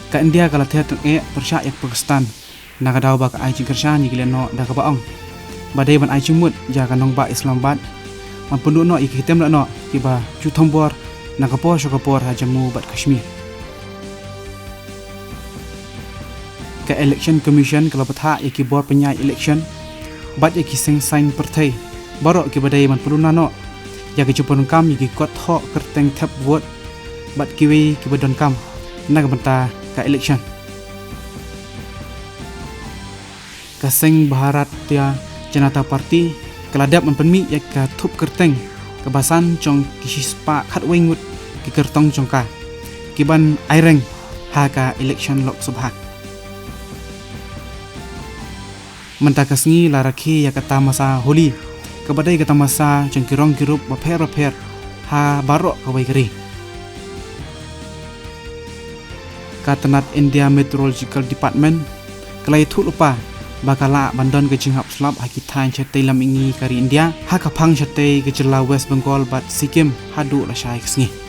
Ka India kala the persya yak Pakistan nagadau ba ka ai jing kersha ni gileno da ka baong badai ban ai jingmut ja ka nong ba Islamabad man pundu no ikitem no ki ba chu thombor nakapor shokapor ha Jammu bat Kashmir. Ka election commission kala patha iki board penyai election bat iki sing sign perthai baro ki badai man pundu no ya ki chupon kam iki kot ho kerteng thap vote bat kiwi ki badon kam nagbanta ka election kaseng Bharat Tia Janata Party keladap mempenmi yak ka thup kerteng kebasan chong kisispa khat wengut ki kertong chongka kiban aireng ha ka election Lok Sabha menta kasngi laraki yak kata masa holi kebadai kata masa cengkirong kirup baper ha barok kawai keri katenat India Meteorological Department kelai thu lupa bakala bandon ke jinghap slap hakitan chatai lam ingi kari India ha kapang chatai ke jela West Bengal bat Sikkim hadu la shai kesngi